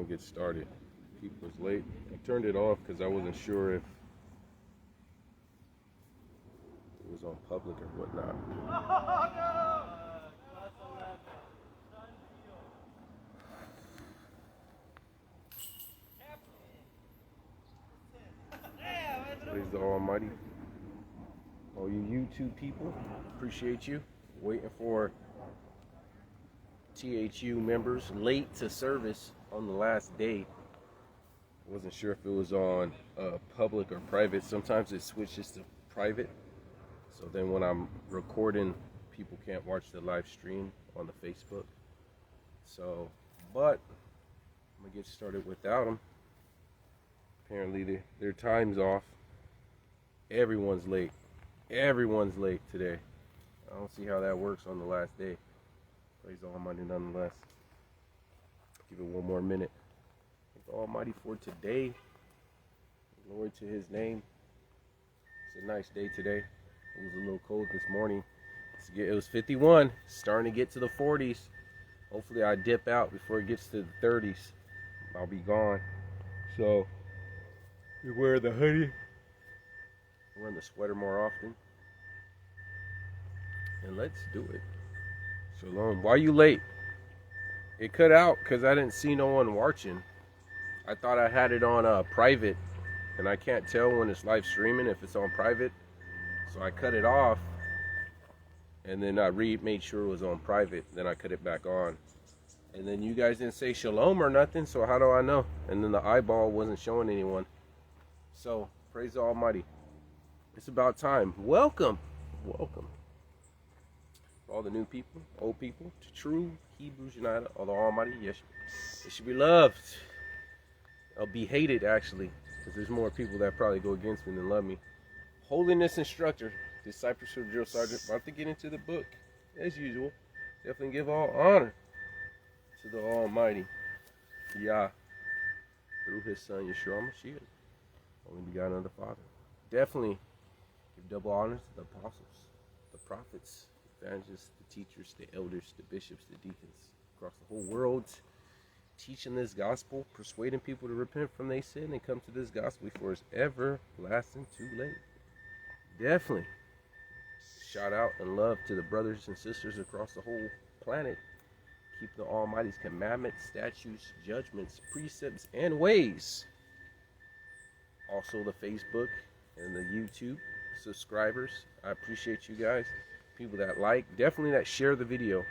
gonna get started. People was late. I turned it off because I wasn't sure if it was on public or whatnot. Praise the Almighty. All you YouTube people, appreciate you. Waiting for THU members late to service on the last day. Wasn't sure if it was on public or private. Sometimes it switches to private. So then when I'm recording, people can't watch the live stream on the Facebook. So, but I'm gonna get started without them. Apparently their time's off. Everyone's late. Everyone's late today. I don't see how that works on the last day. Praise the Almighty nonetheless. Give it one more minute. Thank the Almighty for today. Glory to his name. It's a nice day today. It was a little cold this morning. It was 51. Starting to get to the 40s. Hopefully I dip out before it gets to the 30s. I'll be gone. So, you wear the hoodie. Wearing the sweater more often. And let's do it. Shalom. Why are you late? It cut out because I didn't see no one watching. I thought I had it on private. And I can't tell when it's live streaming if it's on private. So I cut it off. And then I made sure it was on private. Then I cut it back on. And then you guys didn't say shalom or nothing. So how do I know? And then the eyeball wasn't showing anyone. So praise the Almighty. It's about time. Welcome. Welcome. For all the new people, old people, to true Hebrews United, all the Almighty, Yeshua. They should be loved. I'll be hated, actually, because there's more people that probably go against me than love me. Holiness instructor, discipleship drill sergeant. About to get into the book, as usual. Definitely give all honor to the Almighty, Yah, through his son, Yeshua Mashiach, only begotten of the Father. Definitely give double honor to the apostles, the prophets, the evangelists, the teachers, the elders, the bishops, the deacons across the whole world, teaching this gospel, persuading people to repent from their sin and come to this gospel before it's everlasting too late. Definitely shout out and love to the brothers and sisters across the whole planet. Keep the Almighty's commandments, statutes, judgments, precepts, and ways. Also the Facebook and the YouTube subscribers. I appreciate you guys. People that like, definitely that share the video.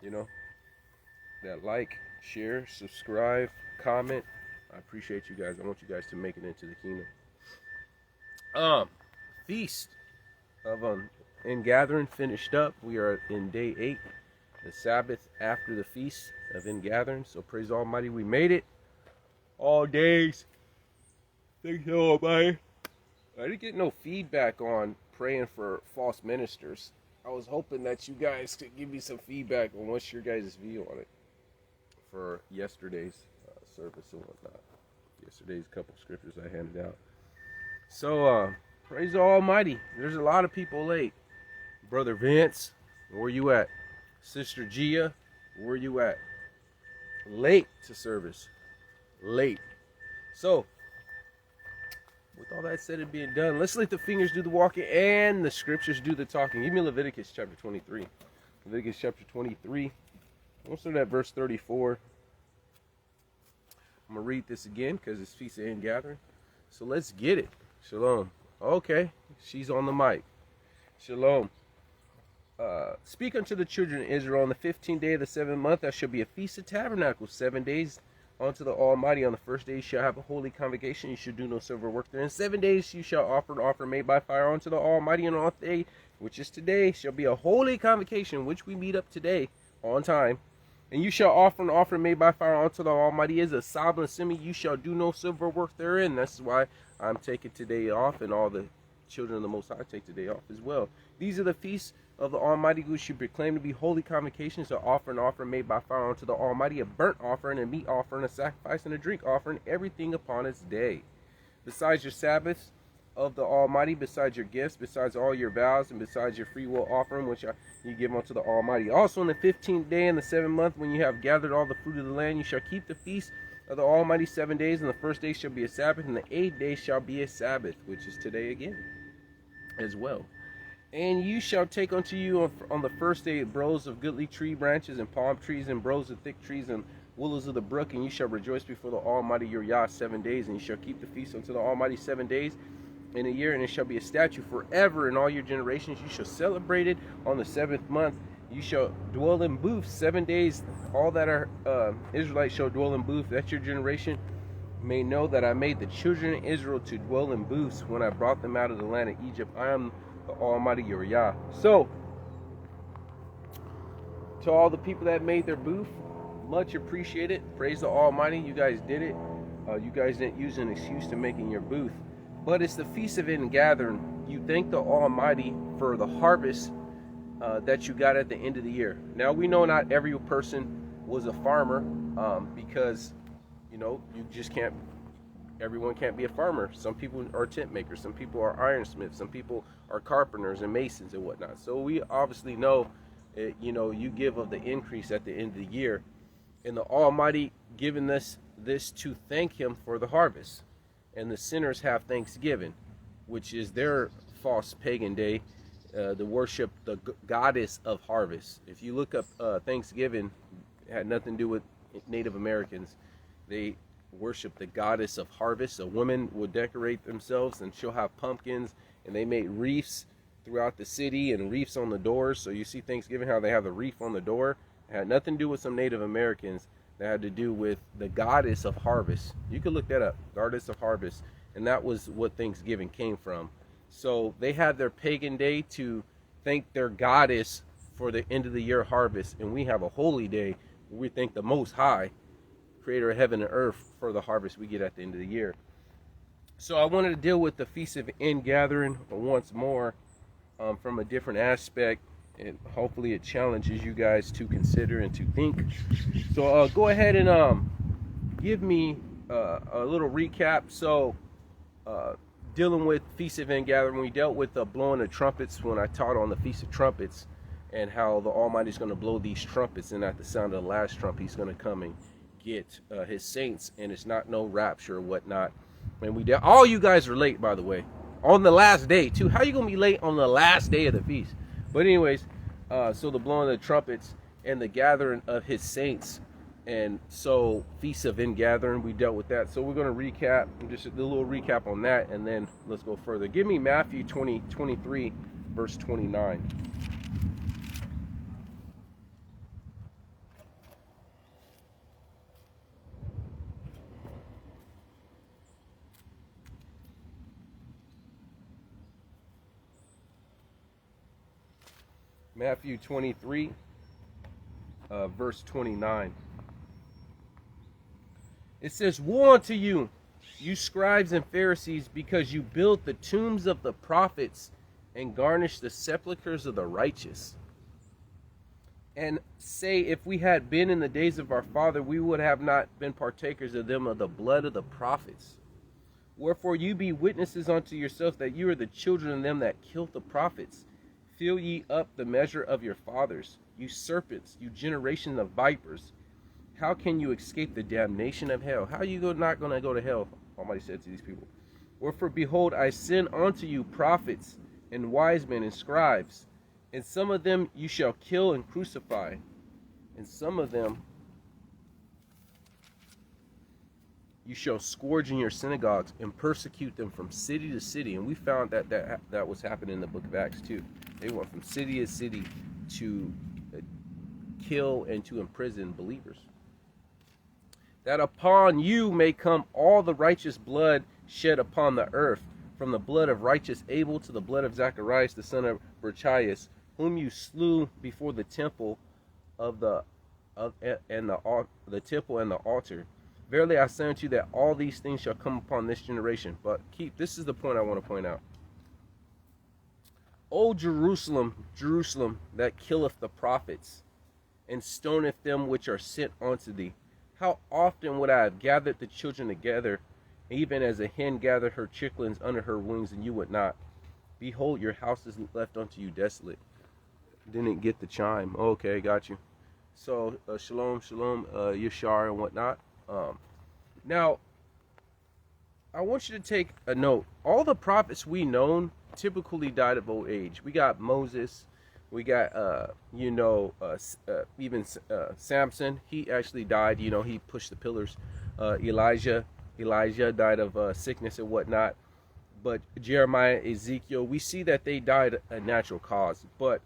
You know, that like, share, subscribe, comment. I appreciate you guys. I want you guys to make it into the kingdom. Feast of Ingathering finished up. We are in day 8, the Sabbath after the feast of Ingathering. So praise the Almighty, we made it. All days. Thank you, Almighty. I didn't get no feedback on praying for false ministers. I was hoping that you guys could give me some feedback on what's your guys' view on it for yesterday's service and whatnot. Yesterday's couple scriptures I handed out. So, praise the Almighty. There's a lot of people late. Brother Vince, where you at? Sister Gia, where you at? Late to service. Late. So, with all that said and being done, let's let the fingers do the walking and the scriptures do the talking. Give me Leviticus chapter 23. Leviticus chapter 23. I'm going to start at verse 34. I'm going to read this again because it's Feast of Ingathering. So let's get it. Shalom. Okay, she's on the mic. Shalom. Speak unto the children of Israel on the 15th day of the 7th month. That shall be a feast of tabernacles, 7 days. Unto the Almighty. On the first day you shall have a holy convocation. You shall do no silver work therein. 7 days you shall offer an offering made by fire unto the Almighty. And on the day, which is today, shall be a holy convocation, which we meet up today on time. And you shall offer an offering made by fire unto the Almighty. Is a solemn assembly. You shall do no silver work therein. That's why I'm taking today off, and all the children of the Most High take today off as well. These are the feasts of the Almighty, which you proclaim to be holy convocations, to offer an offering made by fire unto the Almighty, a burnt offering, a meat offering, a sacrifice, and a drink offering, everything upon its day. Besides your Sabbaths of the Almighty, besides your gifts, besides all your vows, and besides your free will offering, which you give unto the Almighty. Also on the 15th day in the 7th month, when you have gathered all the fruit of the land, you shall keep the feast of the Almighty 7 days, and the first day shall be a Sabbath, and the 8th day shall be a Sabbath, which is today again, as well. And you shall take unto you on the first day broods of goodly tree branches, and palm trees, and broods of thick trees, and willows of the brook, and you shall rejoice before the Almighty your Yah 7 days, and you shall keep the feast unto the Almighty 7 days in a year, and it shall be a statute forever in all your generations. You shall celebrate it on the 7th month. You shall dwell in booths 7 days. All that are Israelites shall dwell in booths. That your generation may know that I made the children of Israel to dwell in booths when I brought them out of the land of Egypt. I am the Almighty your Yah. So, to all the people that made their booth, much appreciated. Praise the Almighty. You guys did it. You guys didn't use an excuse to making your booth. But it's the Feast of Ingathering. You thank the Almighty for the harvest that you got at the end of the year. Now, we know not every person was a farmer because, you know, you just can't, everyone can't be a farmer. Some people are tent makers. Some people are ironsmiths. Some people are carpenters and masons and whatnot. So we obviously know, you know, you give of the increase at the end of the year. And the Almighty given us this to thank Him for the harvest. And the sinners have Thanksgiving, which is their false pagan day, to worship the goddess of harvest. If you look up Thanksgiving, it had nothing to do with Native Americans. They worship the goddess of harvest. A woman would decorate themselves, and she'll have pumpkins, and they made wreaths throughout the city and wreaths on the doors. So you see Thanksgiving, how they have the wreath on the door. It had nothing to do with some Native Americans. That had to do with the goddess of harvest. You can look that up, goddess of harvest. And that was what Thanksgiving came from. So they had their pagan day to thank their goddess for the end of the year harvest. And we have a holy day where we thank the Most High, creator of heaven and earth, for the harvest we get at the end of the year. So I wanted to deal with the Feast of Ingathering once more from a different aspect. And hopefully it challenges you guys to consider and to think. So go ahead and give me a little recap. So dealing with Feast of Ingathering, we dealt with blowing the trumpets when I taught on the Feast of Trumpets, and how the Almighty is going to blow these trumpets, and at the sound of the last trump He's going to come and get His saints, and it's not no rapture or whatnot. And we dealt, all you guys are late, by the way, on the last day too. How you going to be late on the last day of the feast? But anyways, so the blowing of the trumpets and the gathering of His saints. And so Feast of Ingathering, we dealt with that. So we're going to recap, just a little recap on that, and then let's go further. Give me Matthew 23, verse 29. Matthew 23, verse 29. It says, "Woe unto you, you scribes and Pharisees, because you build the tombs of the prophets and garnish the sepulchres of the righteous. And say, if we had been in the days of our father, we would have not been partakers of them of the blood of the prophets. Wherefore you be witnesses unto yourself that you are the children of them that killed the prophets. Fill ye up the measure of your fathers, you serpents, you generation of vipers. How can you escape the damnation of hell?" How are you not going to go to hell? Almighty said to these people. "Wherefore, behold, I send unto you prophets and wise men and scribes, and some of them you shall kill and crucify, and some of them you shall scourge in your synagogues and persecute them from city to city." And we found that was happening in the book of Acts too. They went from city to city to kill and to imprison believers. "That upon you may come all the righteous blood shed upon the earth, from the blood of righteous Abel to the blood of Zacharias the son of Barachias, whom you slew before the temple the temple and the altar. Verily I say unto you that all these things shall come upon this generation." But this is the point I want to point out. "O Jerusalem, Jerusalem, that killeth the prophets, and stoneth them which are sent unto thee. How often would I have gathered the children together, even as a hen gathereth her chicklings under her wings, and you would not? Behold, your house is left unto you desolate." Didn't get the chime. Okay, got you. So, shalom, shalom, Yeshua and whatnot. Now, I want you to take a note. All the prophets we known typically died of old age. We got Moses. We got, even Samson. He actually died. You know, he pushed the pillars. Elijah died of sickness and whatnot. But Jeremiah, Ezekiel, we see that they died a natural cause. But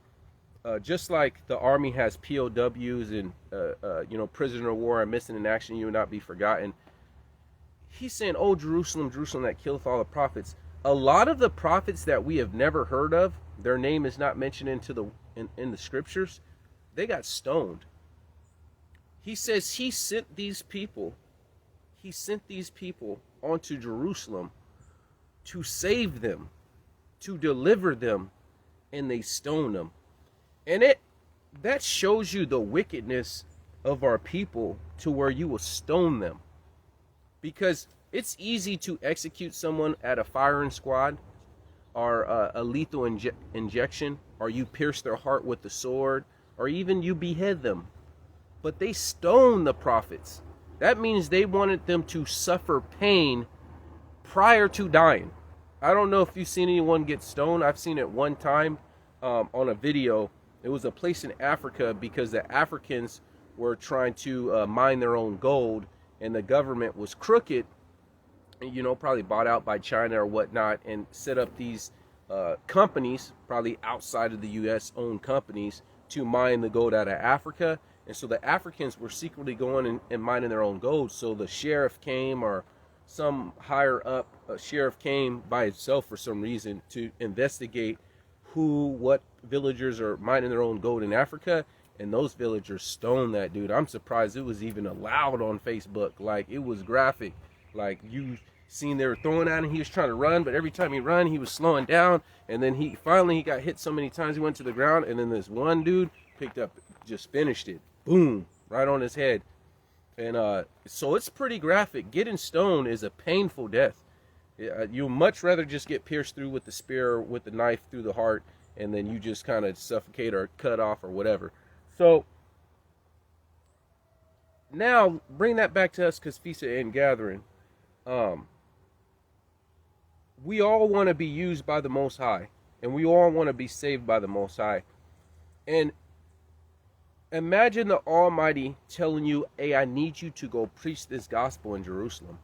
just like the army has POWs and, prisoner of war and missing in action, you will not be forgotten. He's saying, "Oh, Jerusalem, Jerusalem, that killeth all the prophets." A lot of the prophets that we have never heard of, their name is not mentioned in the scriptures, they got stoned. He says he sent these people onto Jerusalem to save them, to deliver them, and they stoned them. And that shows you the wickedness of our people, to where you will stone them. Because it's easy to execute someone at a firing squad, or a lethal injection, or you pierce their heart with the sword, or even you behead them. But they stoned the prophets. That means they wanted them to suffer pain prior to dying. I don't know if you've seen anyone get stoned. I've seen it one time on a video. It was a place in Africa, because the Africans were trying to mine their own gold, and the government was crooked, probably bought out by China or whatnot, and set up these companies, probably outside of the U.S. owned companies, to mine the gold out of Africa. And so the Africans were secretly going and mining their own gold. So the sheriff came, or some higher up sheriff came by himself for some reason, to investigate what villagers are mining their own gold in Africa. And those villagers stoned that dude. I'm surprised it was even allowed on Facebook. Like, it was graphic. Like, you seen they were throwing at him. He was trying to run, but every time he run, he was slowing down. And then he got hit so many times he went to the ground. And then this one dude picked up, just finished it. Boom, right on his head. And so it's pretty graphic. Getting stoned is a painful death. You'd much rather just get pierced through with the spear, or with the knife through the heart, and then you just kind of suffocate or cut off or whatever. So now bring that back to us, because Feast of Ingathering. We all want to be used by the Most High, and we all want to be saved by the Most High. And imagine the Almighty telling you, "Hey, I need you to go preach this gospel in Jerusalem.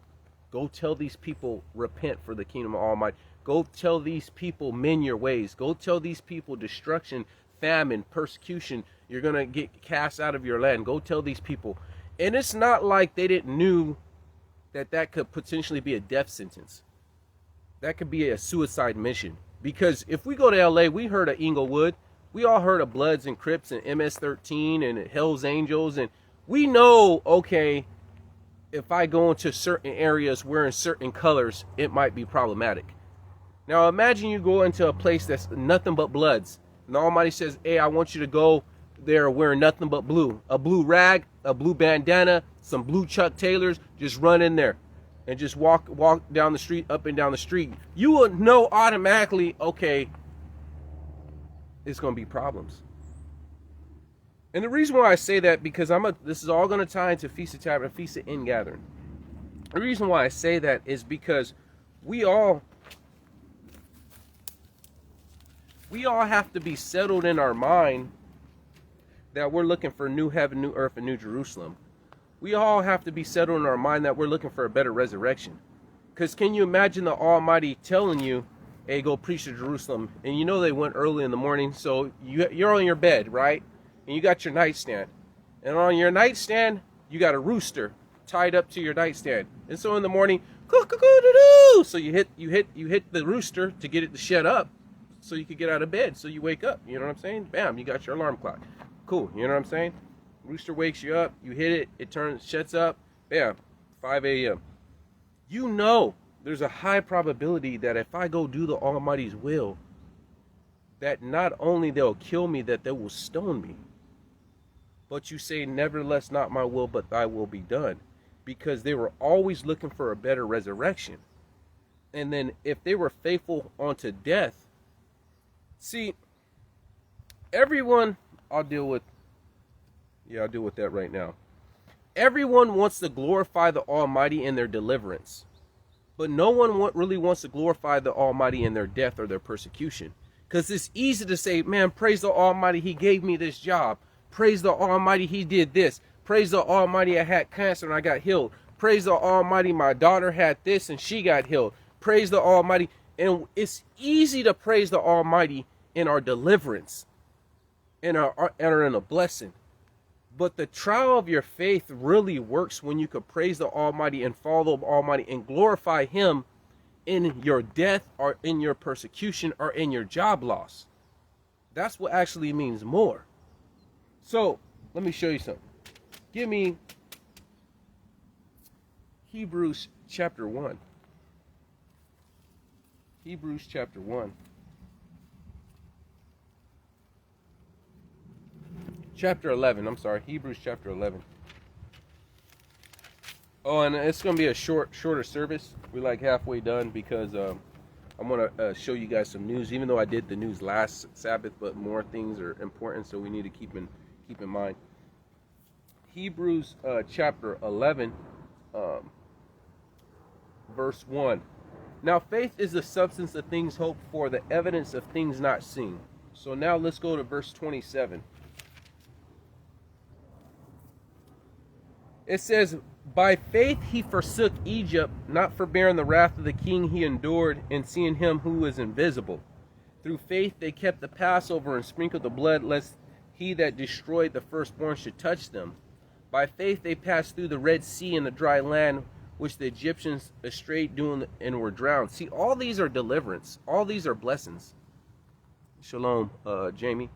Go tell these people, repent for the kingdom of Almighty. Go tell these people, mend your ways. Go tell these people, destruction, famine, persecution, you're going to get cast out of your land. Go tell these people." And it's not like they didn't knew that could potentially be a death sentence. That could be a suicide mission. Because if we go to LA, we heard of Inglewood. We all heard of Bloods and Crips and MS-13 and Hell's Angels. And we know, okay, if I go into certain areas wearing certain colors, it might be problematic. Now imagine you go into a place that's nothing but Bloods. And the Almighty says, "Hey, I want you to go there wearing nothing but blue. A blue rag, a blue bandana, some blue Chuck Taylors. Just run in there and just walk down the street, up and down the street." You will know automatically, okay, it's going to be problems. And the reason why I say that, because this is all going to tie into Feast of Tabernacle, Feast of Ingathering. The reason why I say that is because we all have to be settled in our mind that we're looking for new heaven, new earth, and new Jerusalem. We all have to be settled in our mind that we're looking for a better resurrection. Because can you imagine the Almighty telling you, "Hey, go preach to Jerusalem," and you know they went early in the morning, so you're on your bed, right? And you got your nightstand. And on your nightstand, you got a rooster tied up to your nightstand. And so in the morning, coo-coo-coo-doo-doo, so you hit the rooster to get it to shut up, so you could get out of bed, so you wake up. You know what I'm saying? Bam, you got your alarm clock. Cool, you know what I'm saying? Rooster wakes you up, you hit it, shuts up, bam, 5 a.m. You know there's a high probability that if I go do the Almighty's will, that not only they'll kill me, that they will stone me. But you say, "Nevertheless, not my will, but thy will be done." Because they were always looking for a better resurrection. And then if they were faithful unto death, see, everyone, I'll deal with that right now. Everyone wants to glorify the Almighty in their deliverance, but no one really wants to glorify the Almighty in their death or their persecution. Because it's easy to say, man, praise the Almighty, he gave me this job. Praise the Almighty, he did this. Praise the Almighty, I had cancer and I got healed. Praise the Almighty, my daughter had this and she got healed. Praise the Almighty. And it's easy to praise the Almighty in our deliverance, in a blessing. But the trial of your faith really works when you could praise the Almighty and follow the Almighty and glorify Him in your death or in your persecution or in your job loss. That's what actually means more. So let me show you something. Give me Hebrews chapter 1. Hebrews chapter 1. Chapter 11, I'm sorry, Hebrews chapter 11. Oh, and it's going to be a shorter service. We're like halfway done because I'm going to show you guys some news, even though I did the news last Sabbath, but more things are important, so we need to keep in mind. Hebrews chapter 11, verse 1. Now faith is the substance of things hoped for, the evidence of things not seen. So now let's go to verse 27. It says, by faith he forsook Egypt, not forbearing the wrath of the king he endured, and seeing him who is invisible. Through faith they kept the Passover and sprinkled the blood, lest he that destroyed the firstborn should touch them. By faith they passed through the Red Sea in the dry land, which the Egyptians estrayed doing and were drowned. See, all these are deliverance. All these are blessings. Shalom, Jamie.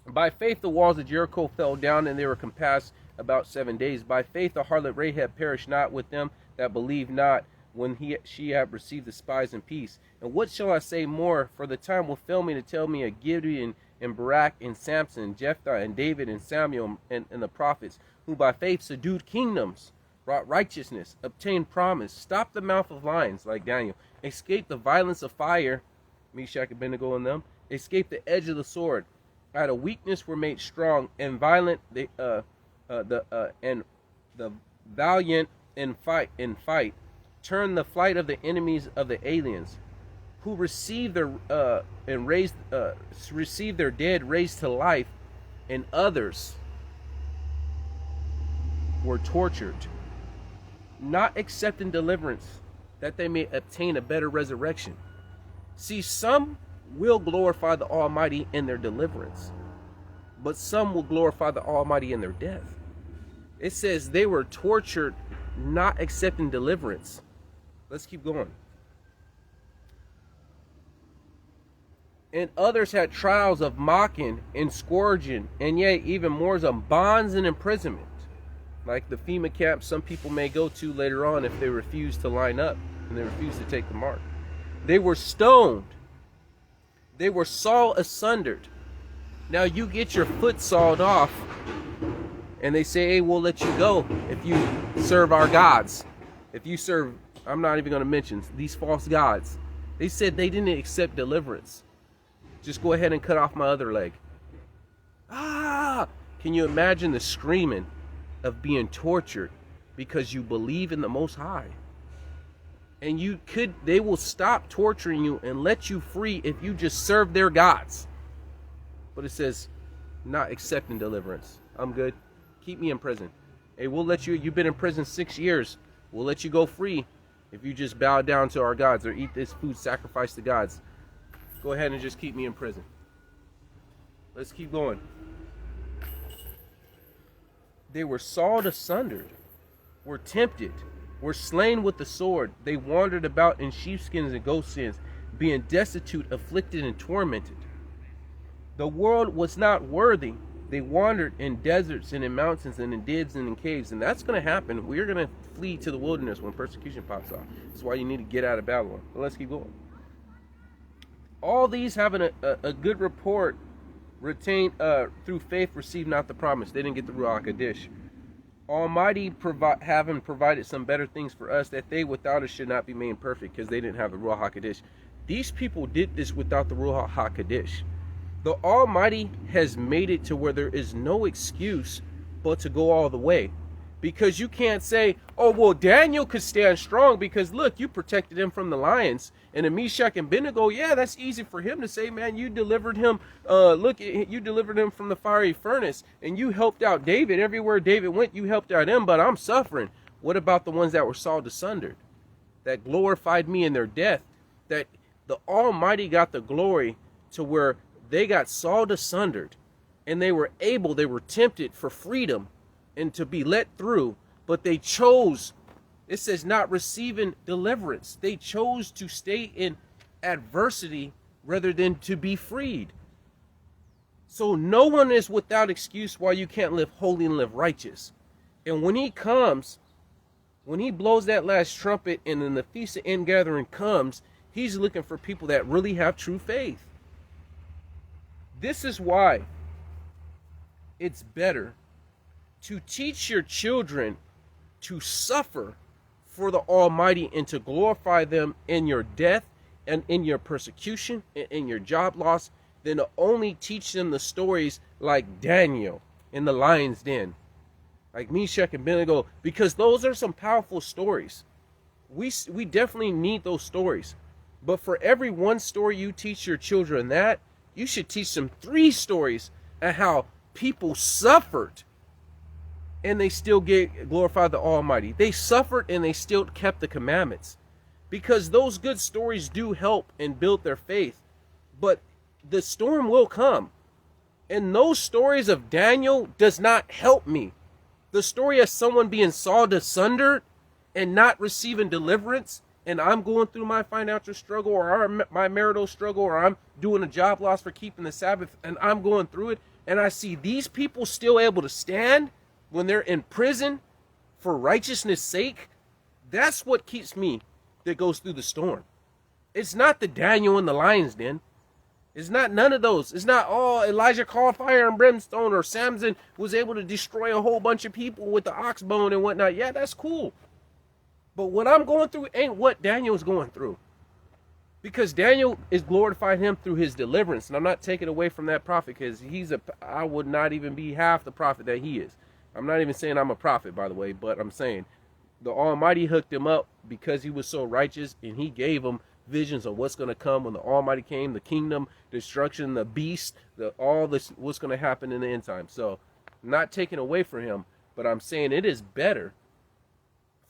By faith the walls of Jericho fell down, and they were compassed about 7 days. By faith the harlot Rahab perished not with them that believed not, when she had received the spies in peace. And what shall I say more? For the time will fail me to tell me of Gideon and Barak and Samson and Jephthah and David and Samuel and the prophets, who by faith subdued kingdoms, wrought righteousness, obtained promise, stopped the mouth of lions like Daniel, escaped the violence of fire, Meshach, Abednego and them, escaped the edge of the sword, out of weakness were made strong, and violent and the valiant in fight turned the flight of the enemies of the aliens, who received their received their dead raised to life, and others were tortured, not accepting deliverance, that they may obtain a better resurrection. See, some will glorify the Almighty in their deliverance, but some will glorify the Almighty in their death. It says they were tortured, not accepting deliverance. Let's keep going. And others had trials of mocking and scourging, and yea, even more of bonds and imprisonment, like the FEMA camp some people may go to later on if they refuse to line up and they refuse to take the mark. They were stoned. They were sawed asunder. Now you get your foot sawed off, and they say, hey, we'll let you go if you serve our gods. If you serve, I'm not even going to mention these false gods. They said they didn't accept deliverance. Just go ahead and cut off my other leg. Ah! Can you imagine the screaming of being tortured because you believe in the Most High? And they will stop torturing you and let you free if you just serve their gods. But it says, not accepting deliverance. I'm good. Keep me in prison. Hey, we'll let you, you've been in prison 6 years. We'll let you go free if you just bow down to our gods or eat this food sacrificed to gods. Go ahead and just keep me in prison. Let's keep going. They were sawed asunder, were tempted, were slain with the sword. They wandered about in sheepskins and goatskins, being destitute, afflicted, and tormented. The world was not worthy. They wandered in deserts and in mountains and in dips and in caves. And that's going to happen. We're going to flee to the wilderness when persecution pops off. That's why you need to get out of Babylon. But let's keep going. All these having a good report, retained through faith, received not the promise. They didn't get the Ruach HaKodesh. Almighty having provided some better things for us, that they without us should not be made perfect, because they didn't have the Ruach HaKodesh. These people did this without the Ruach HaKodesh. The Almighty has made it to where there is no excuse but to go all the way. Because you can't say, oh, well, Daniel could stand strong because, look, you protected him from the lions. And in Meshach and Abednego, yeah, that's easy for him to say, man, you delivered him, you delivered him from the fiery furnace. And you helped out David. Everywhere David went, you helped out him, but I'm suffering. What about the ones that were sawed asunder? That glorified me in their death? That the Almighty got the glory to where they got sawed asunder. And they were tempted for freedom and to be let through, but they chose, it says, not receiving deliverance. They chose to stay in adversity rather than to be freed. So no one is without excuse why you can't live holy and live righteous. And when he comes, when he blows that last trumpet and then the Feast of Ingathering comes, he's looking for people that really have true faith. This is why it's better to teach your children to suffer for the Almighty and to glorify them in your death and in your persecution and in your job loss than to only teach them the stories like Daniel in the lion's den, like Meshach and Abednego, because those are some powerful stories. We definitely need those stories. But for every one story you teach your children that, you should teach them 3 stories of how people suffered and they still glorified the Almighty. They suffered and they still kept the commandments. Because those good stories do help and build their faith. But the storm will come. And those stories of Daniel does not help me. The story of someone being sawed asunder and not receiving deliverance, and I'm going through my financial struggle or my marital struggle, or I'm doing a job loss for keeping the Sabbath and I'm going through it, and I see these people still able to stand when they're in prison for righteousness' sake. That's what keeps me, that goes through the storm. It's not the Daniel in the lion's den. It's not none of those. It's not, oh, Elijah called fire and brimstone, or Samson was able to destroy a whole bunch of people with the ox bone and whatnot. Yeah, that's cool. But what I'm going through ain't what Daniel's going through. Because Daniel is glorifying him through his deliverance. And I'm not taking away from that prophet, because I would not even be half the prophet that he is. I'm not even saying I'm a prophet, by the way, but I'm saying the Almighty hooked him up because he was so righteous, and he gave him visions of what's going to come when the Almighty came, the kingdom, destruction, the beast, all this, what's going to happen in the end time. So I'm not taking away from him, but I'm saying it is better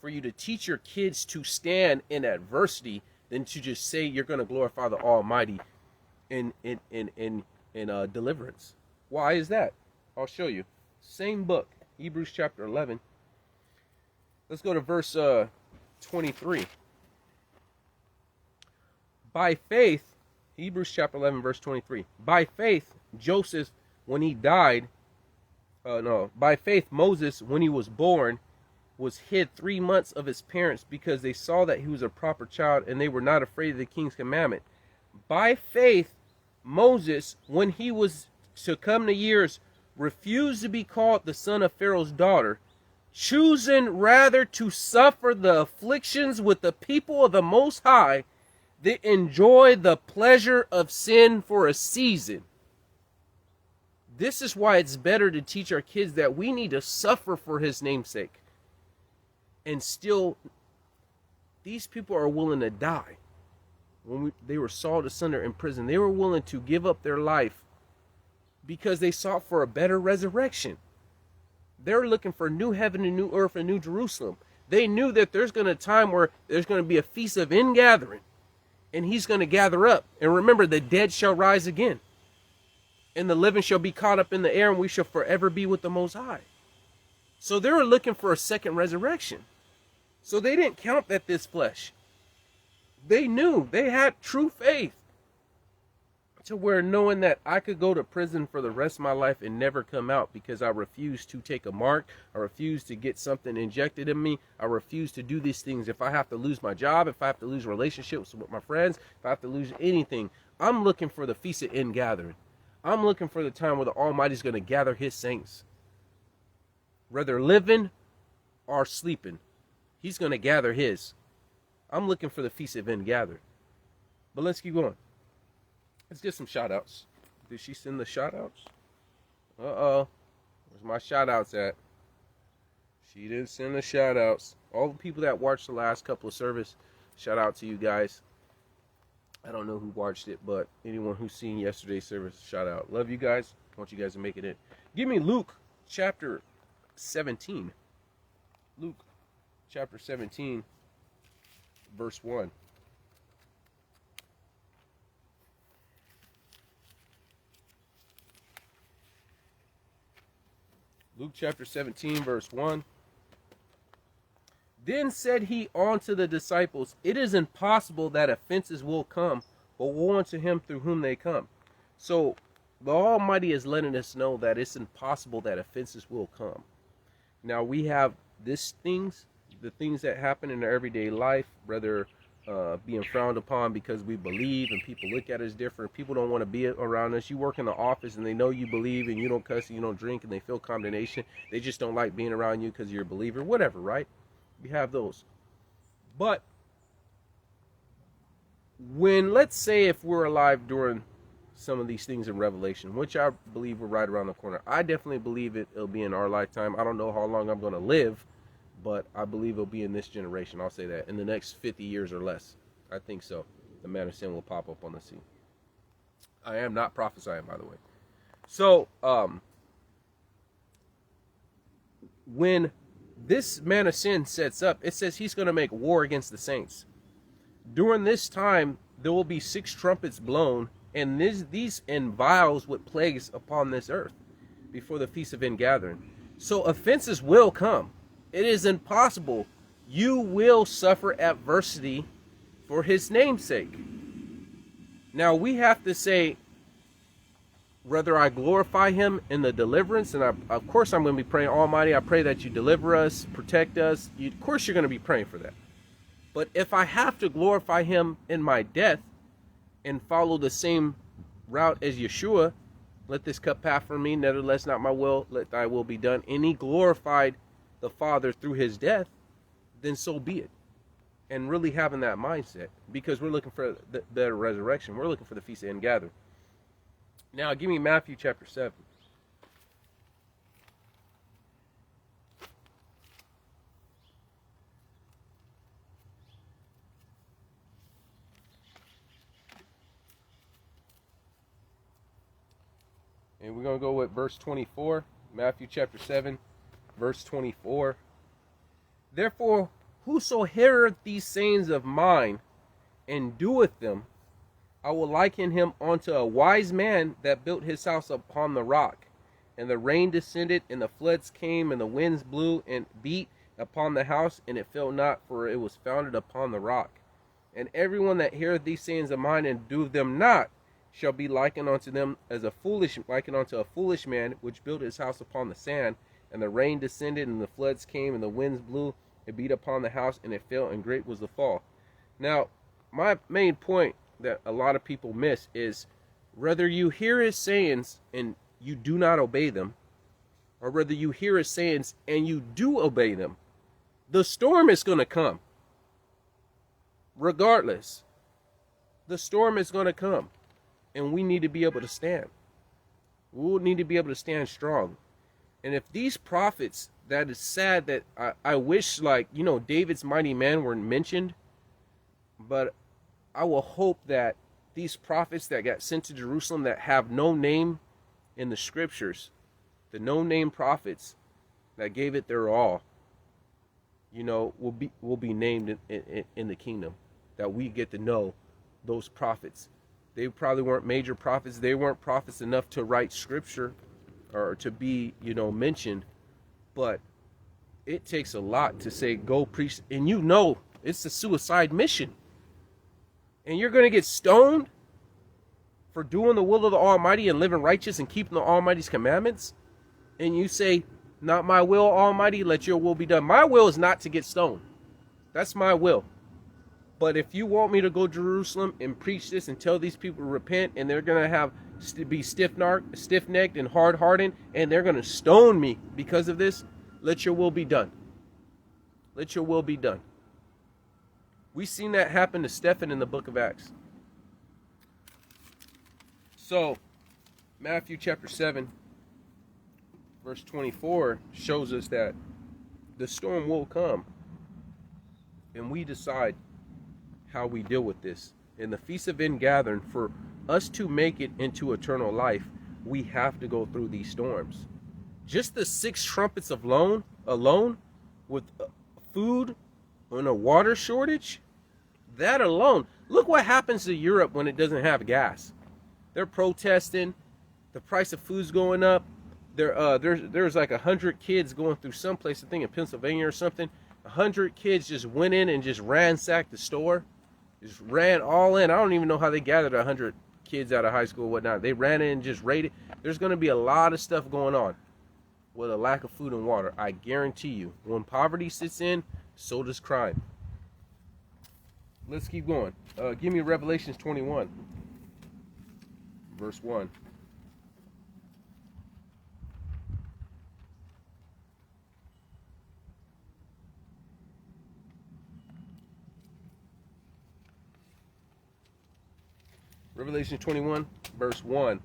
for you to teach your kids to stand in adversity than to just say you're going to glorify the Almighty in deliverance. Why is that? I'll show you. Same book, Hebrews chapter 11. Let's go to verse 23. By faith, Hebrews chapter 11, verse 23. By faith, Joseph, when he died, by faith, Moses, when he was born, was hid 3 months of his parents, because they saw that he was a proper child and they were not afraid of the king's commandment. By faith, Moses, when he was to come to years, refused to be called the son of Pharaoh's daughter, choosing rather to suffer the afflictions with the people of the Most High than enjoy the pleasure of sin for a season. This is why it's better to teach our kids that we need to suffer for his name's sake. And still, these people are willing to die. When they were sawed asunder in prison, they were willing to give up their life because they sought for a better resurrection. They're looking for new heaven and new earth and new Jerusalem. They knew that there's going to be a time where there's going to be a feast of ingathering, and he's going to gather up. And remember, the dead shall rise again, and the living shall be caught up in the air, and we shall forever be with the Most High. So they were looking for a second resurrection. So they didn't count that this flesh. They knew, they had true faith, to where knowing that I could go to prison for the rest of my life and never come out because I refuse to take a mark, I refuse to get something injected in me, I refuse to do these things. If I have to lose my job, if I have to lose relationships with my friends, if I have to lose anything, I'm looking for the feast of ingathering. I'm looking for the time where the Almighty is going to gather his saints. Whether living or sleeping, he's going to gather his. I'm looking for the feast of ingathering. But let's keep going. Let's get some shout outs. Did she send the shout outs? Uh-oh. Where's my shout outs at? She didn't send the shout outs. All the people that watched the last couple of service, shout out to you guys. I don't know who watched it, but anyone who's seen yesterday's service, shout out. Love you guys. I want you guys to make it in. Give me Luke chapter 17. Luke chapter 17, verse 1. Luke chapter 17, verse 1. Then said he unto the disciples, it is impossible that offenses will come, but woe unto him through whom they come. So the Almighty is letting us know that it's impossible that offenses will come. Now we have the things that happen in our everyday life, whether being frowned upon because we believe and people look at us different. People don't want to be around us. You work in the office and they know you believe and you don't cuss and you don't drink and they feel condemnation. They just don't like being around you because you're a believer, whatever, right? We have those. But when, let's say if we're alive during some of these things in Revelation, which I believe we're right around the corner. I definitely believe it'll be in our lifetime. I don't know how long I'm going to live, but I believe it'll be in this generation. I'll say that. In the next 50 years or less. I think so. The man of sin will pop up on the scene. I am not prophesying, by the way. So, when this man of sin sets up, it says he's going to make war against the saints. During this time, there will be 6 trumpets blown, and these and vials with plagues upon this earth before the feast of ingathering. So offenses will come. It is impossible. You will suffer adversity for his name's sake. Now we have to say, whether I glorify him in the deliverance, and of course I'm going to be praying, Almighty, I pray that you deliver us, protect us. Of course you're going to be praying for that. But if I have to glorify him in my death and follow the same route as Yeshua, let this cup pass from me, nevertheless not my will, let thy will be done, and he glorified the Father through his death, then so be it. And really having that mindset, because we're looking for the resurrection. We're looking for the feast of ingathering. Now, give me Matthew chapter 7. And we're going to go with verse 24. Matthew chapter 7, verse 24. Therefore, whoso heareth these sayings of mine, and doeth them, I will liken him unto a wise man that built his house upon the rock. And the rain descended, and the floods came, and the winds blew and beat upon the house, and it fell not, for it was founded upon the rock. And everyone that heareth these sayings of mine, and doeth them not, shall be likened unto them as a foolish man, which built his house upon the sand. And the rain descended, and the floods came, and the winds blew and beat upon the house, and it fell, and great was the fall. Now, my main point that a lot of people miss is, whether you hear his sayings and you do not obey them, or whether you hear his sayings and you do obey them, the storm is going to come. Regardless, the storm is going to come, and we need to be able to stand. We'll need to be able to stand strong. And if these prophets, that is sad that I wish, like, David's mighty men were mentioned, but I will hope that these prophets that got sent to Jerusalem that have no name in the scriptures, the no-name prophets that gave it their all, will be named in the kingdom, that we get to know those prophets. They probably weren't major prophets. They weren't prophets enough to write scripture or to be, mentioned, but it takes a lot to say, go preach, and it's a suicide mission. And you're going to get stoned for doing the will of the Almighty and living righteous and keeping the Almighty's commandments. And you say, not my will, Almighty, let your will be done. My will is not to get stoned. That's my will. But if you want me to go to Jerusalem and preach this and tell these people to repent, and they're going to be stiff-necked and hard-hardened, and they're going to stone me because of this, let your will be done. Let your will be done. We've seen that happen to Stephen in the book of Acts. So, Matthew chapter 7, verse 24 shows us that The storm will come. And we decide how we deal with this. In the Feast of Ingathering, for us to make it into eternal life, we have to go through these storms. Just the 6 trumpets alone with food and a water shortage, that alone. Look what happens to Europe when it doesn't have gas. They're protesting. The price of food's going up. There's like 100 kids going through someplace, I think in Pennsylvania or something. 100 kids just went in and just ransacked the store. Just ran all in. I don't even know how they gathered 100 kids out of high school or whatnot. They ran in and just raided. There's going to be a lot of stuff going on with a lack of food and water. I guarantee you. When poverty sits in, so does crime. Let's keep going. Give me Revelations 21, verse 1. Revelation 21, verse 1.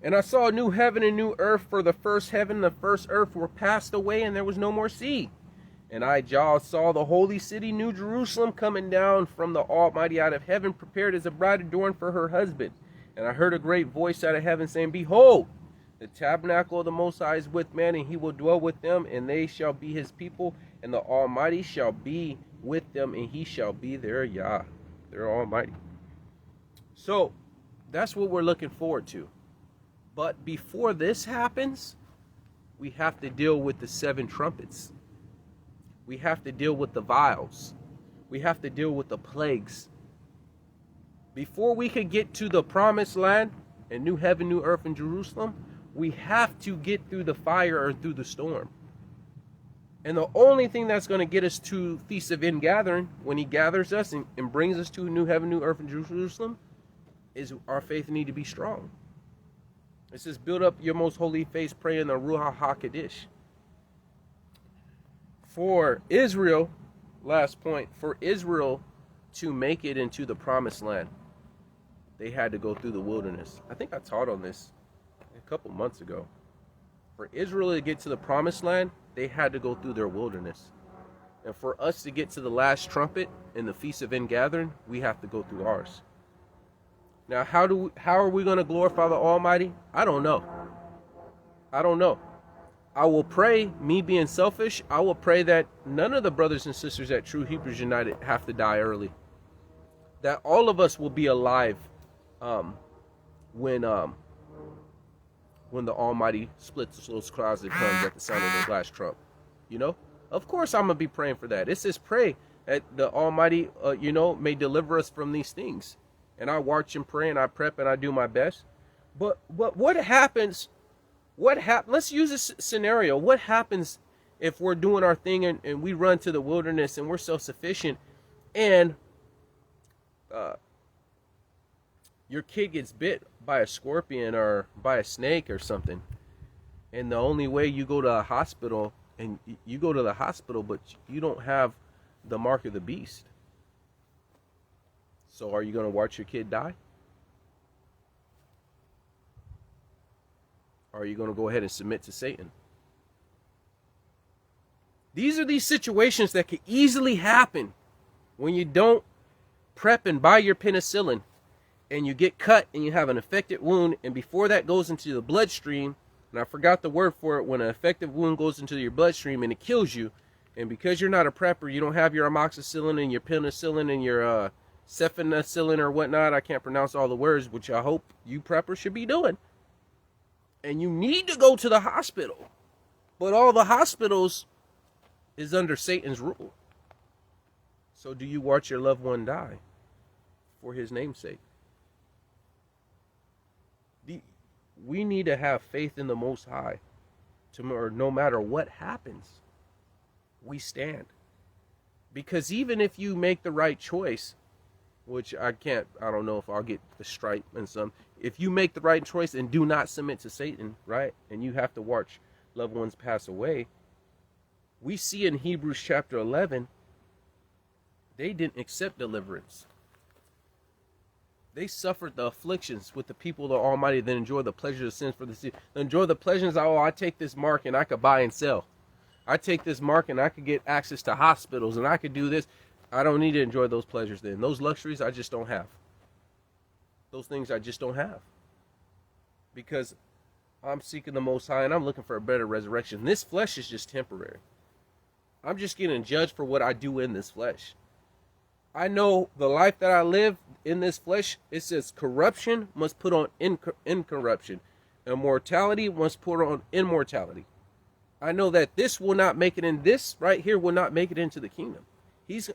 And I saw a new heaven and new earth, for the first heaven and the first earth were passed away, and there was no more sea. And I, John, saw the holy city, New Jerusalem, coming down from the Almighty out of heaven, prepared as a bride adorned for her husband. And I heard a great voice out of heaven saying, Behold, the tabernacle of the Most High is with man, and he will dwell with them, and they shall be his people, and the Almighty shall be with them, and he shall be their Yah, their Almighty. So, that's what we're looking forward to. But before this happens, we have to deal with the 7 trumpets. We have to deal with the vials. We have to deal with the plagues. Before we can get to the promised land and new heaven, new earth in Jerusalem, we have to get through the fire or through the storm. And the only thing that's going to get us to Feast of Ingathering, when he gathers us and brings us to new heaven, new earth in Jerusalem, is our faith need to be strong. It says, build up your most holy faith, pray in the Ruach HaKodesh. For Israel, last point, for Israel to make it into the promised land, they had to go through the wilderness. I think I taught on this a couple months ago. For Israel to get to the promised land, they had to go through their wilderness. And for us to get to the last trumpet in the Feast of Ingathering, we have to go through ours. Now, how are we going to glorify the Almighty? I don't know. I will pray, me being selfish, I will pray that none of the brothers and sisters at True Hebrews United have to die early. That all of us will be alive when the Almighty splits those clouds and comes at the sound of the last trump. You know? Of course I'm going to be praying for that. It says pray that the Almighty, may deliver us from these things. And I watch and pray and I prep and I do my best. But what happens? Let's use this scenario. What happens if we're doing our thing and we run to the wilderness and we're self-sufficient and your kid gets bit by a scorpion or by a snake or something, and the only way you go to a hospital, and you go to the hospital, but you don't have the mark of the beast. So are you going to watch your kid die? Or are you going to go ahead and submit to Satan? These are these situations that could easily happen when you don't prep and buy your penicillin and you get cut and you have an infected wound, and before that goes into the bloodstream, and I forgot the word for it, when an infected wound goes into your bloodstream and it kills you, and because you're not a prepper, you don't have your amoxicillin and your penicillin and your cefacillin or whatnot. I can't pronounce all the words, which I hope you preppers should be doing. And you need to go to the hospital. But all the hospitals is under Satan's rule. So do you watch your loved one die for his name's sake? We need to have faith in the Most High. No matter what happens, we stand. Because even if you make the right choice, which I don't know if I'll get the stripe and some. If you make the right choice and do not submit to Satan, right? And you have to watch loved ones pass away. We see in Hebrews chapter 11, they didn't accept deliverance. They suffered the afflictions with the people of the Almighty, then enjoy the pleasures of sins for the sea. Enjoy the pleasures, I take this mark and I could buy and sell. I take this mark and I could get access to hospitals and I could do this. I don't need to enjoy those pleasures then. Those luxuries I just don't have. Those things I just don't have. Because I'm seeking the Most High and I'm looking for a better resurrection. This flesh is just temporary. I'm just getting judged for what I do in this flesh. I know the life that I live in this flesh, it says corruption must put on incorruption. Immortality must put on immortality. I know that this will not make it in, this right here will not make it into the kingdom.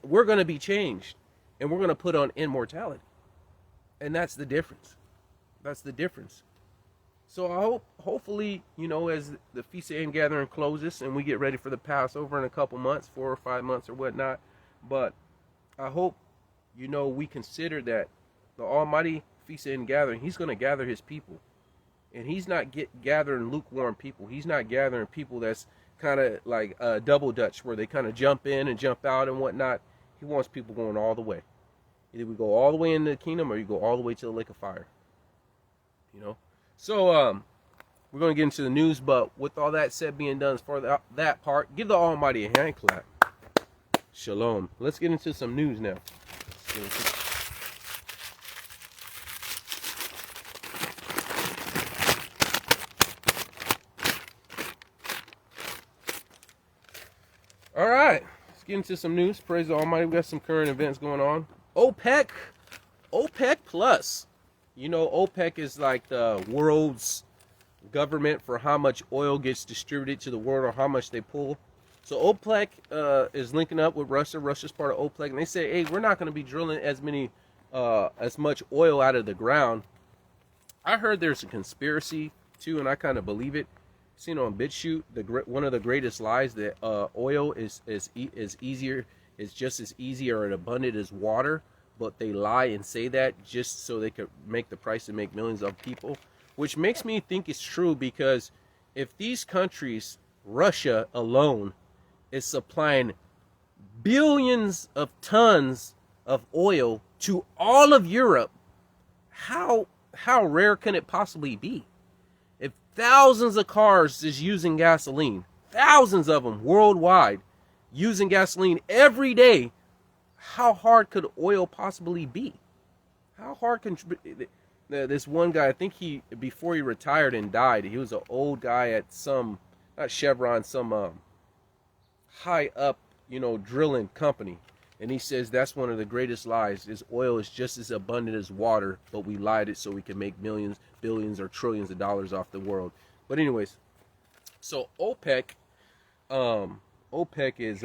We're going to be changed and we're going to put on immortality. And that's the difference. That's the difference. So I hopefully, you know, as the Feast of Ingathering closes and we get ready for the Passover in a couple months, 4 or 5 months or whatnot. But I hope, you know, we consider that the Almighty Feast of Ingathering, he's going to gather his people. And he's not gathering lukewarm people. He's not gathering people that's kind of like double Dutch, where they kind of jump in and jump out and whatnot. He wants people going all the way. Either we go all the way into the kingdom or you go all the way to the lake of fire. You know? So, we're going to get into the news, but with all that said being done as far as that part, give the Almighty a hand clap. Shalom. Let's get into some news now. All right, let's get into some news. Praise the Almighty. We got some current events going on. OPEC Plus. You know, OPEC is like the world's government for how much oil gets distributed to the world or how much they pull. So OPEC is linking up with Russia. Russia's part of OPEC, and they say, hey, we're not going to be drilling as much oil out of the ground. I heard there's a conspiracy too, and I kind of believe it. Seen on BitChute, one of the greatest lies that oil is just as easy or abundant as water, but they lie and say that just so they could make the price and make millions of people, which makes me think it's true, because if these countries, Russia alone, is supplying billions of tons of oil to all of Europe, how rare can it possibly be? If thousands of cars is using gasoline, thousands of them worldwide using gasoline every day, how hard could oil possibly be? How hard can this one guy, I think before he retired and died, he was an old guy at some, not Chevron, some high up, you know, drilling company. And he says that's one of the greatest lies, is oil is just as abundant as water, but we lied it so we can make millions, billions, or trillions of dollars off the world. But anyways, so OPEC is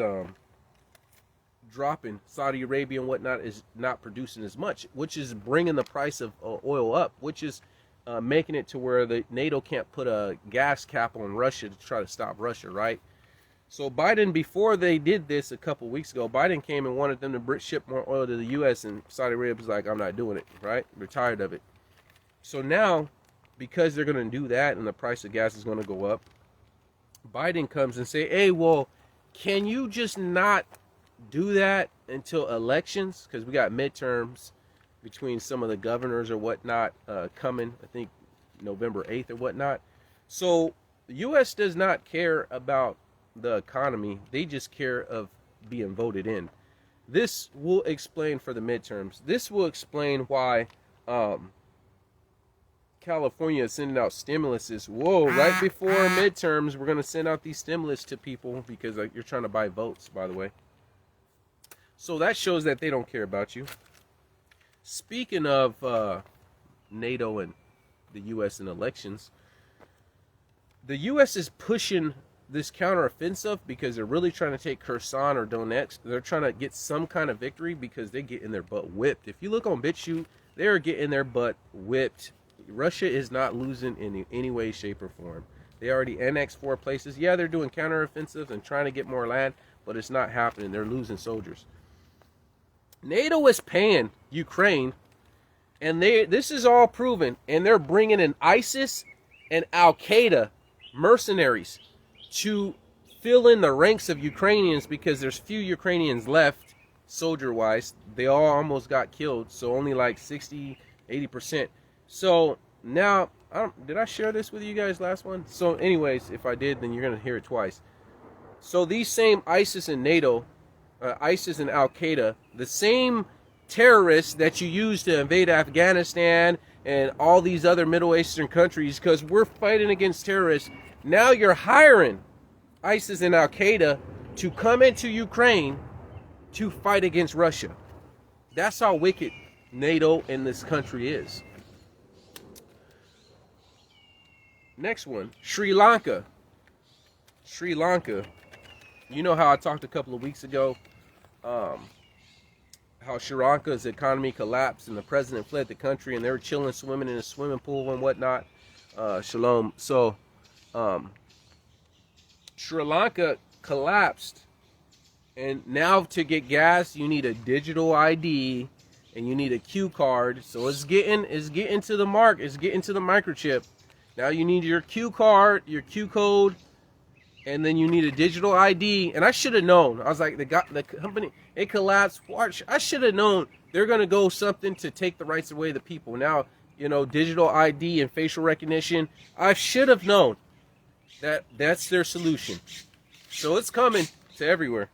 dropping. Saudi Arabia and whatnot is not producing as much, which is bringing the price of oil up, which is making it to where the NATO can't put a gas cap on Russia to try to stop Russia, right? So Biden, before they did this a couple weeks ago, Biden came and wanted them to ship more oil to the U.S. and Saudi Arabia was like, I'm not doing it, right? We're tired of it. So now, because they're going to do that and the price of gas is going to go up, Biden comes and say, hey, well, can you just not do that until elections? Because we got midterms between some of the governors or whatnot coming, I think November 8th or whatnot. So the U.S. does not care about the economy. They just care of being voted in. This will explain for the midterms. This will explain why California is sending out stimuluses. Whoa, right before midterms, we're going to send out these stimulus to people because you're trying to buy votes, by the way. So that shows that they don't care about you. Speaking of NATO and the U.S. and elections, the U.S. is pushing this counteroffensive because they're really trying to take Kherson or Donetsk. They're trying to get some kind of victory because they're getting their butt whipped. If you look on BitChute, they're getting their butt whipped. Russia is not losing in any way, shape, or form. They already annexed 4 places. Yeah, they're doing counteroffensives and trying to get more land, but it's not happening. They're losing soldiers. NATO is paying Ukraine, and this is all proven, and they're bringing in ISIS and Al-Qaeda mercenaries to fill in the ranks of Ukrainians because there's few Ukrainians left soldier-wise. They all almost got killed, so only like 60-80%. So now, did I share this with you guys last one? So anyways, if I did, then you're going to hear it twice. So these same ISIS and NATO, ISIS and Al-Qaeda, the same terrorists that you use to invade Afghanistan and all these other Middle Eastern countries, because we're fighting against terrorists. Now you're hiring ISIS and Al-Qaeda to come into Ukraine to fight against Russia. That's how wicked NATO and this country is. Next one, Sri Lanka. Sri Lanka. You know how I talked a couple of weeks ago, how Sri Lanka's economy collapsed and the president fled the country and they were chilling, swimming in a swimming pool and whatnot. Shalom. So, Sri Lanka collapsed, and now to get gas, you need a digital ID and you need a Q card. So it's getting to the mark. It's getting to the microchip. Now you need your Q card, your Q code, and then you need a digital ID. And I should have known. I was like, the company, it collapsed. Watch, I should have known they're going to go something to take the rights away of the people. Now, you know, digital ID and facial recognition. I should have known that that's their solution. So it's coming to everywhere.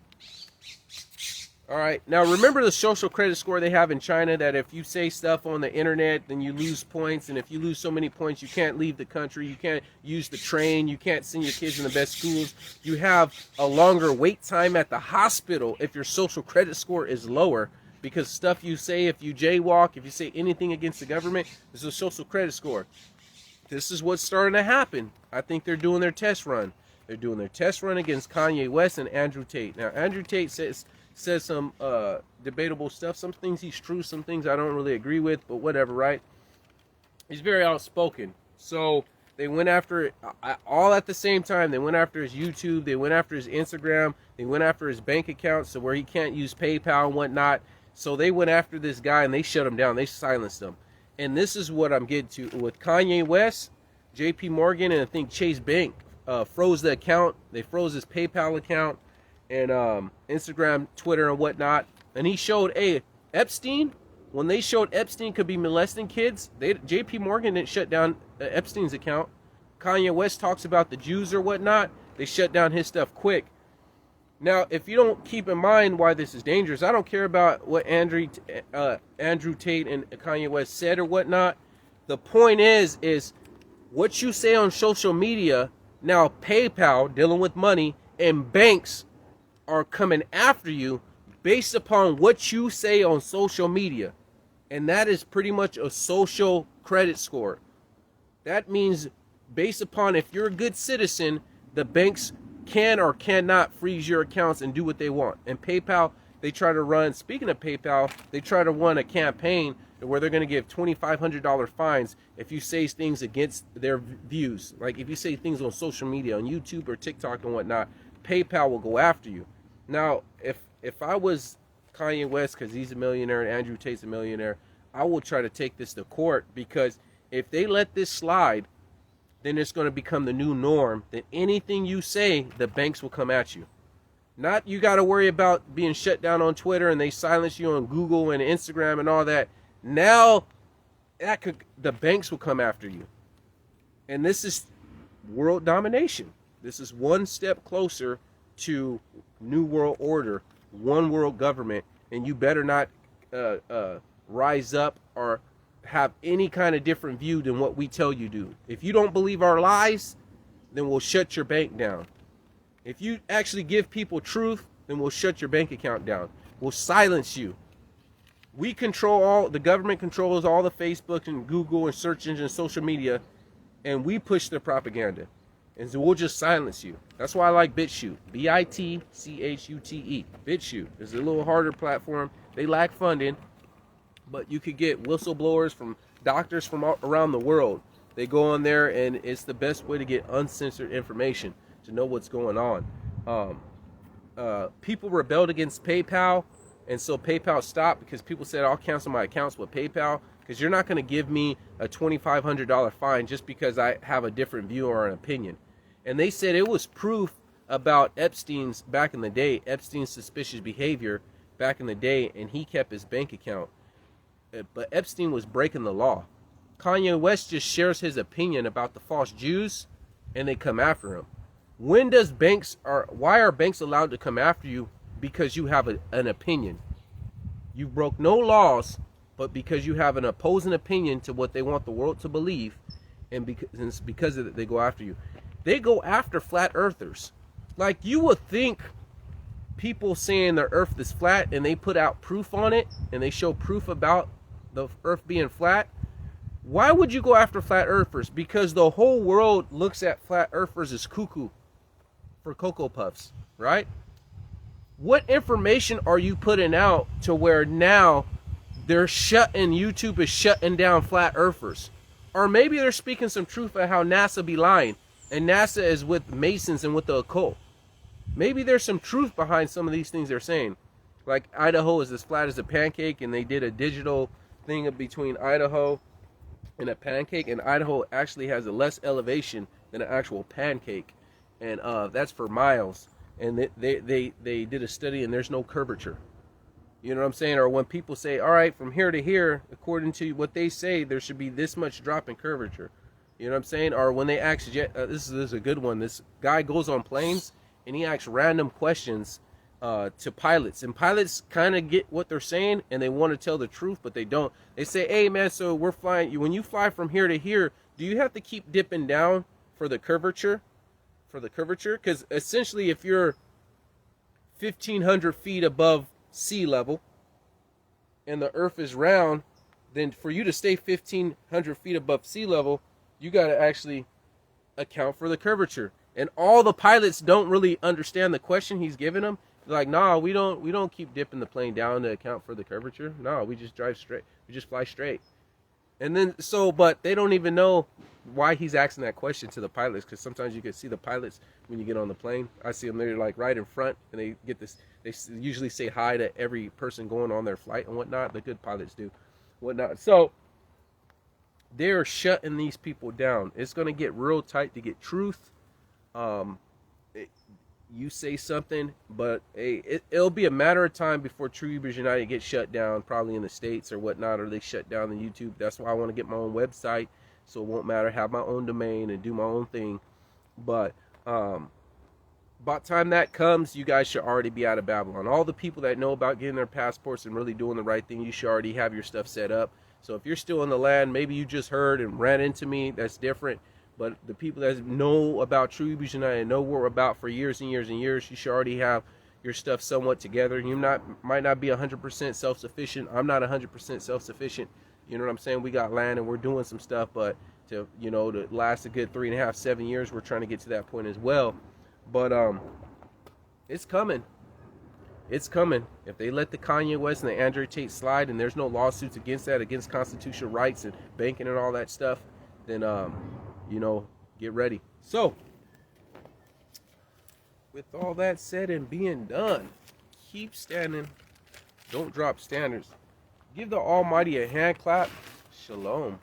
All right. Now, remember the social credit score they have in China, that if you say stuff on the internet, then you lose points. And if you lose so many points, you can't leave the country. You can't use the train. You can't send your kids in the best schools. You have a longer wait time at the hospital if your social credit score is lower, because stuff you say, if you jaywalk, if you say anything against the government, is a social credit score. This is what's starting to happen. I think they're doing their test run. They're doing their test run against Kanye West and Andrew Tate. Now, Andrew Tate says some debatable stuff. Some things he's true, some things I don't really agree with, but whatever, right? He's very outspoken. So they went after it all at the same time. They went after his YouTube. They went after his Instagram. They went after his bank account, so where he can't use PayPal and whatnot. So they went after this guy and they shut him down. They silenced him. And this is what I'm getting to. With Kanye West, JP Morgan, and I think Chase Bank froze the account. They froze his PayPal account and Instagram, Twitter, and whatnot. And he showed, Epstein, when they showed Epstein could be molesting kids, JP Morgan didn't shut down Epstein's account. Kanye West talks about the Jews or whatnot. They shut down his stuff quick. Now, if you don't keep in mind why this is dangerous, I don't care about what Andrew Tate and Kanye West said or whatnot. The point is what you say on social media. Now, PayPal, dealing with money, and banks are coming after you based upon what you say on social media. And that is pretty much a social credit score. That means based upon if you're a good citizen, the banks can or cannot freeze your accounts and do what they want. And PayPal, they try to run, speaking of PayPal, they try to run a campaign where they're going to give $2,500 fines if you say things against their views. Like if you say things on social media, on YouTube or TikTok and whatnot, PayPal will go after you. Now, if I was Kanye West, because he's a millionaire and Andrew Tate's a millionaire, I will try to take this to court, because if they let this slide, then it's going to become the new norm that anything you say, the banks will come at you. Not you got to worry about being shut down on Twitter and they silence you on Google and Instagram and all that. Now, the banks will come after you. And this is world domination. This is one step closer to New World Order, one world government, and you better not rise up or have any kind of different view than what we tell you do. If you don't believe our lies, then we'll shut your bank down. If you actually give people truth, then we'll shut your bank account down. We'll silence you. We control the government controls all the Facebook and Google and search engines, social media, and we push the propaganda. And so we'll just silence you. That's why I like BitChute. BitChute. BitChute is a little harder platform. They lack funding, but you could get whistleblowers from doctors from around the world. They go on there, and it's the best way to get uncensored information to know what's going on. People rebelled against PayPal, and so PayPal stopped because people said, I'll cancel my accounts with PayPal, because you're not going to give me a $2,500 fine just because I have a different view or an opinion. And they said it was proof about Epstein's back in the day, Epstein's suspicious behavior back in the day, and he kept his bank account. But Epstein was breaking the law. Kanye West just shares his opinion about the false Jews, and they come after him. Why are banks allowed to come after you? Because you have an opinion. You broke no laws, but because you have an opposing opinion to what they want the world to believe, and because of it, they go after you. They go after flat earthers. Like, you would think people saying the earth is flat and they put out proof on it and they show proof about the earth being flat. Why would you go after flat earthers? Because the whole world looks at flat earthers as cuckoo for Cocoa Puffs, right? What information are you putting out to where now YouTube is shutting down flat earthers? Or maybe they're speaking some truth of how NASA be lying, and NASA is with Masons and with the occult. Maybe there's some truth behind some of these things they're saying. Like Idaho is as flat as a pancake, and they did a digital thing between Idaho and a pancake, and Idaho actually has a less elevation than an actual pancake, and that's for miles. And they did a study, and there's no curvature. You know what I'm saying? Or when people say, all right, from here to here, according to what they say, there should be this much drop in curvature. You know what I'm saying? Or when they ask, this is a good one. This guy goes on planes, and he asks random questions to pilots. And pilots kind of get what they're saying, and they want to tell the truth, but they don't. They say, hey, man, so we're flying. When you fly from here to here, do you have to keep dipping down for the curvature? Because essentially, if you're 1,500 feet above sea level and the earth is round, then for you to stay 1,500 feet above sea level, you got to actually account for the curvature. And all the pilots don't really understand the question he's giving them. They're like, nah, we don't keep dipping the plane down to account for the curvature. No, we just drive straight. We just fly straight. And then, but they don't even know why he's asking that question to the pilots, because sometimes you can see the pilots when you get on the plane. I see them, they're like right in front, and they get this. They usually say hi to every person going on their flight and whatnot. The good pilots do, whatnot. So they're shutting these people down. It's going to get real tight to get truth. You say something, but it'll be a matter of time before True Hebrews United gets shut down, probably in the States or whatnot, or they shut down the YouTube. That's why I want to get my own website, so it won't matter, have my own domain and do my own thing. But by the time that comes, you guys should already be out of Babylon. All the people that know about getting their passports and really doing the right thing, you should already have your stuff set up. So if you're still in the land, maybe you just heard and ran into me, that's different. But the people that know about True Hebrews United, know what we're about for years and years and years, you should already have your stuff somewhat together. You might not be 100% self-sufficient. I'm not 100% self-sufficient. You know what I'm saying? We got land and we're doing some stuff, but to last a good 3.5, 7 years, we're trying to get to that point as well. But it's coming. It's coming. If they let the Kanye West and the Andrew Tate slide, and there's no lawsuits against that, against constitutional rights and banking and all that stuff, then get ready. So, with all that said and being done, keep standing. Don't drop standards. Give the Almighty a hand clap. Shalom.